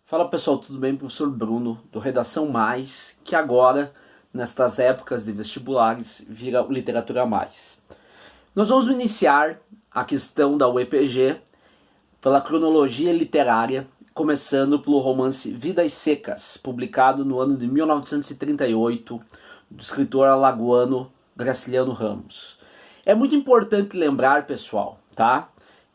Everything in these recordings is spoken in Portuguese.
Fala pessoal, tudo bem? Professor Bruno, do Redação Mais, que agora, nestas épocas de vestibulares, vira o Literatura Mais. Nós vamos iniciar a questão da UEPG pela cronologia literária, começando pelo romance Vidas Secas, publicado no ano de 1938, do escritor alagoano Graciliano Ramos. É muito importante lembrar, pessoal, tá,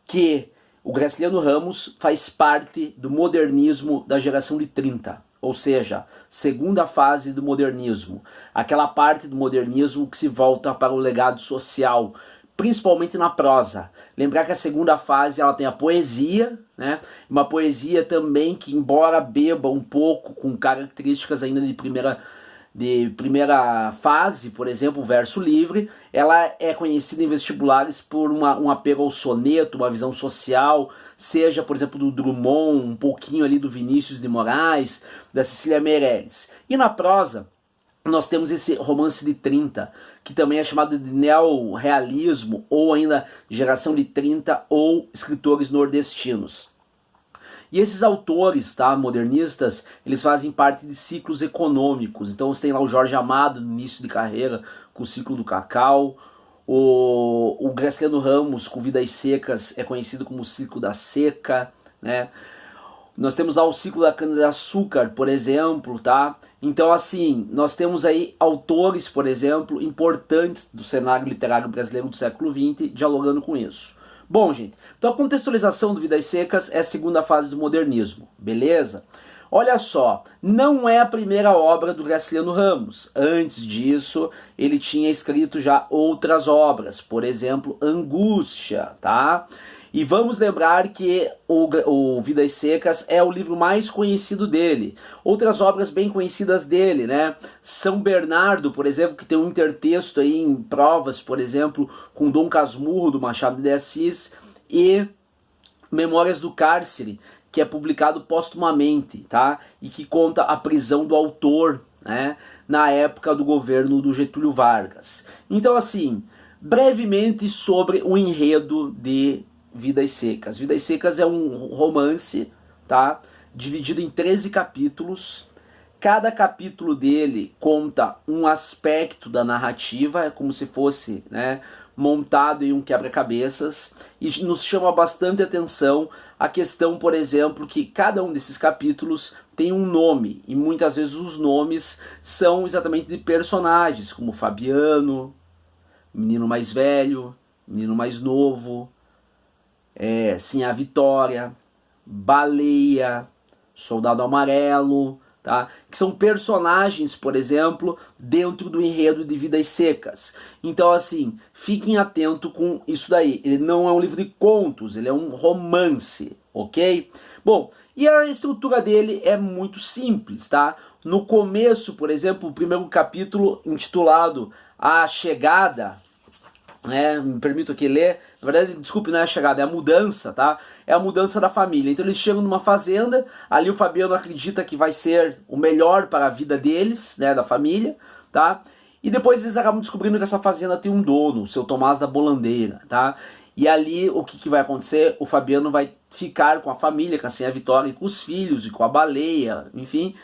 que o Graciliano Ramos faz parte do modernismo da geração de 30, ou seja, segunda fase do modernismo, aquela parte do modernismo que se volta para o legado social, principalmente na prosa. Lembrar que a segunda fase ela tem a poesia, né? Uma poesia também que, embora beba um pouco com características ainda de primeira fase, por exemplo, o verso livre, ela é conhecida em vestibulares por um apego ao soneto, uma visão social, seja, por exemplo, do Drummond, um pouquinho ali do Vinícius de Moraes, da Cecília Meirelles. E na prosa, nós temos esse romance de 30, que também é chamado de neorrealismo, ou ainda geração de 30, ou escritores nordestinos. E esses autores, tá, modernistas, eles fazem parte de ciclos econômicos. Então você tem lá o Jorge Amado no início de carreira, com o ciclo do cacau. O Graciliano Ramos, com Vidas Secas, é conhecido como o ciclo da seca, né? Nós temos lá o ciclo da cana-de-açúcar, por exemplo, tá? Então, assim, nós temos aí autores, por exemplo, importantes do cenário literário brasileiro do século XX, dialogando com isso. Bom, gente, então a contextualização do Vidas Secas é a segunda fase do modernismo, beleza? Olha só, não é a primeira obra do Graciliano Ramos. Antes disso, ele tinha escrito já outras obras, por exemplo, Angústia, tá? E vamos lembrar que o Vidas Secas é o livro mais conhecido dele. Outras obras bem conhecidas dele, né? São Bernardo, por exemplo, que tem um intertexto aí em provas, por exemplo, com Dom Casmurro, do Machado de Assis, e Memórias do Cárcere, que é publicado póstumamente, tá? E que conta a prisão do autor, né? Na época do governo do Getúlio Vargas. Então, assim, brevemente sobre o enredo de Vidas Secas. Vidas Secas é um romance, tá? Dividido em 13 capítulos. Cada capítulo dele conta um aspecto da narrativa, é como se fosse, né, montado em um quebra-cabeças, e nos chama bastante atenção a questão, por exemplo, que cada um desses capítulos tem um nome, e muitas vezes os nomes são exatamente de personagens, como Fabiano, menino mais velho, menino mais novo, sim, a Vitória, Baleia, Soldado Amarelo, tá? Que são personagens, por exemplo, dentro do enredo de Vidas Secas. Então, assim, fiquem atentos com isso daí. Ele não é um livro de contos, ele é um romance, ok? Bom, e a estrutura dele é muito simples, tá? No começo, por exemplo, o primeiro capítulo intitulado A Chegada, né, me permito aqui ler, na verdade, desculpe, não é a chegada, é a mudança, tá? É a mudança da família. Então eles chegam numa fazenda, ali o Fabiano acredita que vai ser o melhor para a vida deles, né, da família, tá? E depois eles acabam descobrindo que essa fazenda tem um dono, o seu Tomás da Bolandeira, tá? E ali o que vai acontecer? O Fabiano vai ficar com a família, com a Vitória, e com os filhos, e com a Baleia, enfim,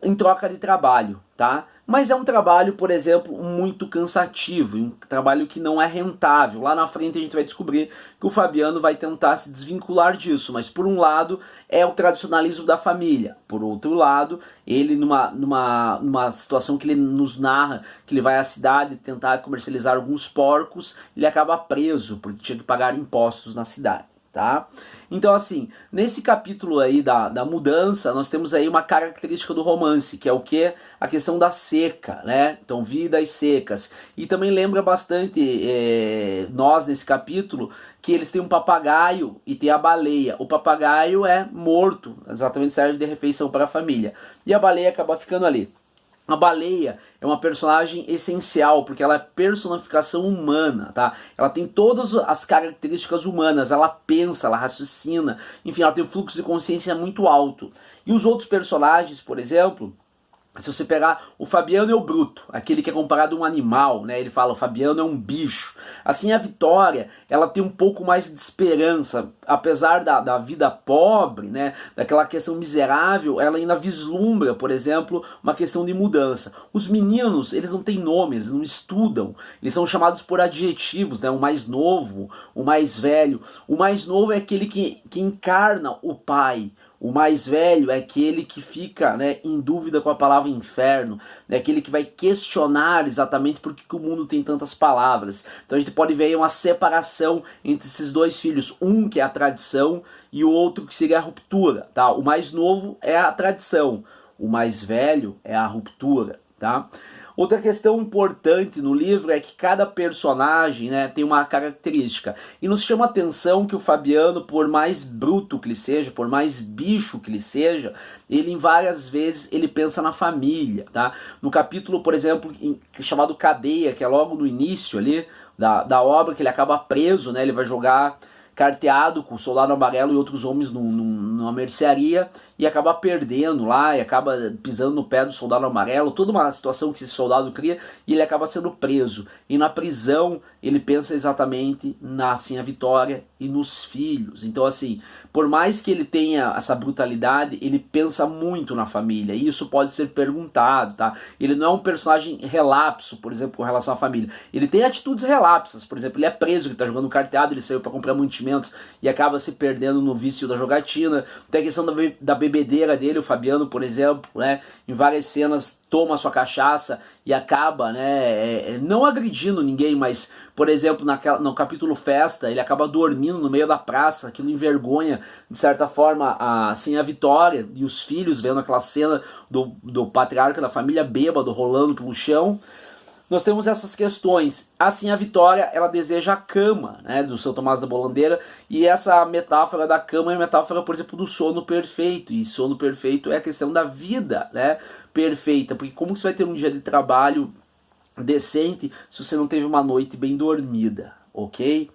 em troca de trabalho, tá? Mas é um trabalho, por exemplo, muito cansativo, um trabalho que não é rentável. Lá na frente a gente vai descobrir que o Fabiano vai tentar se desvincular disso, mas por um lado é o tradicionalismo da família, por outro lado ele numa situação que ele nos narra, que ele vai à cidade tentar comercializar alguns porcos, ele acaba preso porque tinha que pagar impostos na cidade. Tá? Então, assim, nesse capítulo aí da mudança, nós temos aí uma característica do romance, que é o que? A questão da seca, né? Então, Vidas Secas. E também lembra bastante nós, nesse capítulo, que eles têm um papagaio e tem a baleia. O papagaio é morto, exatamente, serve de refeição para a família. E a baleia acaba ficando ali. A Baleia é uma personagem essencial, porque ela é personificação humana, tá? Ela tem todas as características humanas, ela pensa, ela raciocina, enfim, ela tem um fluxo de consciência muito alto. E os outros personagens, por exemplo, Se você pegar o Fabiano é o bruto, aquele que é comparado a um animal, né? Ele fala, o Fabiano é um bicho. Assim, a Vitória, ela tem um pouco mais de esperança, apesar da vida pobre, né? Daquela questão miserável, ela ainda vislumbra, por exemplo, uma questão de mudança. Os meninos, eles não têm nome, eles não estudam, eles são chamados por adjetivos, né? O mais novo, o mais velho. O mais novo é aquele que encarna o pai. O mais velho é aquele que fica, né, em dúvida com a palavra inferno, é aquele que vai questionar exatamente por que o mundo tem tantas palavras. Então a gente pode ver aí uma separação entre esses dois filhos, um que é a tradição e o outro que seria a ruptura. Tá? O mais novo é a tradição, o mais velho é a ruptura. Tá? Outra questão importante no livro é que cada personagem, né, tem uma característica. E nos chama a atenção que o Fabiano, por mais bruto que ele seja, por mais bicho que ele seja, ele em várias vezes ele pensa na família. Tá? No capítulo, por exemplo, chamado Cadeia, que é logo no início ali da obra, que ele acaba preso, né, ele vai jogar carteado com o Soldado Amarelo e outros homens numa mercearia e acaba perdendo lá e acaba pisando no pé do Soldado Amarelo, toda uma situação que esse soldado cria e ele acaba sendo preso. E na prisão ele pensa exatamente na assim, a Vitória e nos filhos. Então assim, por mais que ele tenha essa brutalidade, ele pensa muito na família e isso pode ser perguntado, tá? Ele não é um personagem relapso, por exemplo, com relação à família. Ele tem atitudes relapsas, por exemplo, ele é preso, ele está jogando carteado, ele saiu para comprar mantimentos e acaba se perdendo no vício da jogatina. Tem a questão da bebedeira dele, o Fabiano, por exemplo, né, em várias cenas toma sua cachaça e acaba, né, não agredindo ninguém, mas, por exemplo, no capítulo Festa, ele acaba dormindo no meio da praça, aquilo envergonha, de certa forma, assim, a Vitória e os filhos, vendo aquela cena do patriarca da família bêbado rolando pelo chão. Nós temos essas questões. Assim, a Vitória, ela deseja a cama, né, do São Tomás da Bolandeira, e essa metáfora da cama é a metáfora, por exemplo, do sono perfeito, e sono perfeito é a questão da vida, né, perfeita, porque como você vai ter um dia de trabalho decente se você não teve uma noite bem dormida, ok?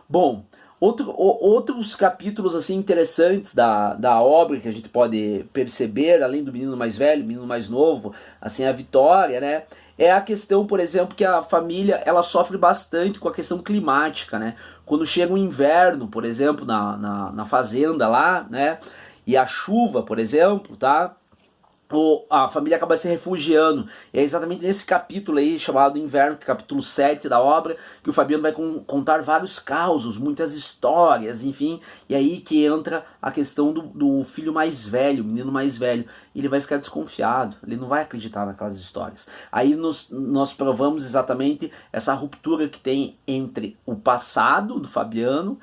Bom, outros capítulos assim interessantes da obra que a gente pode perceber, além do menino mais velho, menino mais novo, assim, a Vitória, né, é a questão, por exemplo, que a família ela sofre bastante com a questão climática, né? Quando chega o inverno, por exemplo, na fazenda lá, né? E a chuva, por exemplo, tá? A família acaba se refugiando. E é exatamente nesse capítulo aí, chamado Inverno, que é o capítulo 7 da obra, que o Fabiano vai contar vários causos, muitas histórias, enfim. E aí que entra a questão do filho mais velho, o menino mais velho. Ele vai ficar desconfiado, ele não vai acreditar naquelas histórias. Aí nós provamos exatamente essa ruptura que tem entre o passado do Fabiano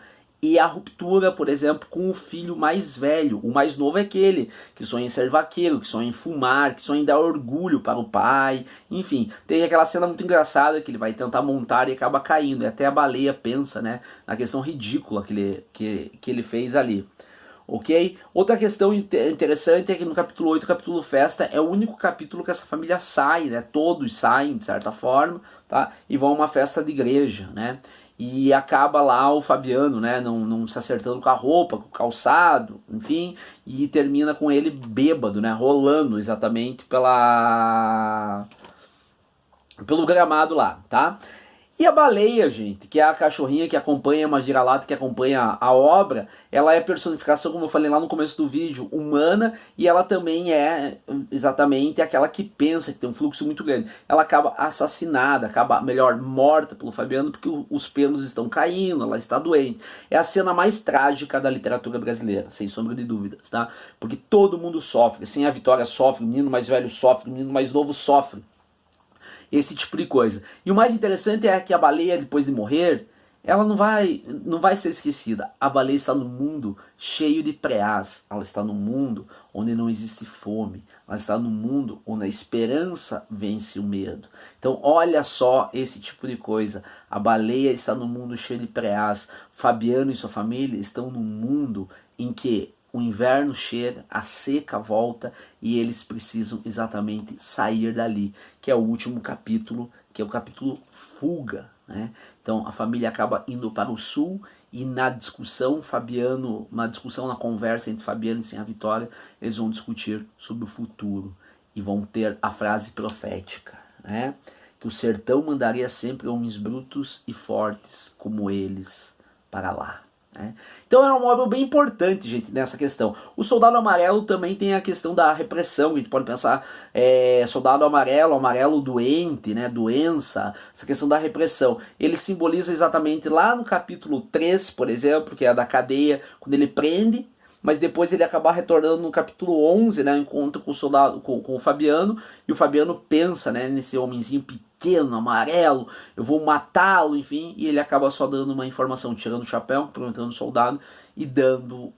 e a ruptura, por exemplo, com o filho mais velho. O mais novo é aquele que sonha em ser vaqueiro, que sonha em fumar, que sonha em dar orgulho para o pai. Enfim, tem aquela cena muito engraçada que ele vai tentar montar e acaba caindo. E até a baleia pensa, né, na questão ridícula que ele fez ali. Ok? Outra questão interessante é que no capítulo 8, o capítulo Festa, é o único capítulo que essa família sai, né? Todos saem, de certa forma, tá? E vão a uma festa de igreja, né? E acaba lá o Fabiano, né, não se acertando com a roupa, com o calçado, enfim, e termina com ele bêbado, né, rolando exatamente pelo gramado lá, tá? E a baleia, gente, que é a cachorrinha que acompanha, uma vira-lata que acompanha a obra, ela é personificação, como eu falei lá no começo do vídeo, humana, e ela também é exatamente aquela que pensa, que tem um fluxo muito grande. Ela acaba assassinada, acaba, melhor, morta pelo Fabiano, porque os pelos estão caindo, ela está doente. É a cena mais trágica da literatura brasileira, sem sombra de dúvidas, tá? Porque todo mundo sofre, assim, a Vitória sofre, o menino mais velho sofre, o menino mais novo sofre. Esse tipo de coisa. E o mais interessante é que a baleia, depois de morrer, ela não vai ser esquecida. A baleia está no mundo cheio de preás. Ela está no mundo onde não existe fome. Ela está no mundo onde a esperança vence o medo. Então olha só esse tipo de coisa. A baleia está no mundo cheio de preás. Fabiano e sua família estão num mundo em que o inverno chega, a seca volta e eles precisam exatamente sair dali, que é o último capítulo, que é o capítulo Fuga, né? Então a família acaba indo para o sul e na discussão, na conversa entre Fabiano e a Vitória, eles vão discutir sobre o futuro. e vão ter a frase profética, né? Que o sertão mandaria sempre homens brutos e fortes como eles para lá. Né? Então é um móvel bem importante, gente, nessa questão. O soldado amarelo também tem a questão da repressão, a gente pode pensar, soldado amarelo, amarelo doente, né, doença, essa questão da repressão. Ele simboliza exatamente lá no capítulo 3, por exemplo, que é a da cadeia, quando ele prende, mas depois ele acaba retornando no capítulo 11, né, encontro com o soldado, com o Fabiano, e o Fabiano pensa, né, nesse homenzinho pequeno, amarelo, eu vou matá-lo, enfim, e ele acaba só dando uma informação, tirando o chapéu, perguntando o soldado e dando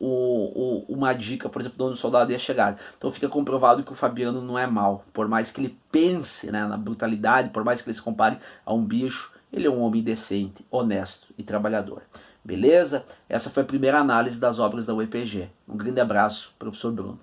uma dica, por exemplo, de onde o soldado ia chegar. Então fica comprovado que o Fabiano não é mau, por mais que ele pense, né, na brutalidade, por mais que ele se compare a um bicho, ele é um homem decente, honesto e trabalhador. Beleza? Essa foi a primeira análise das obras da UEPG. Um grande abraço, professor Bruno.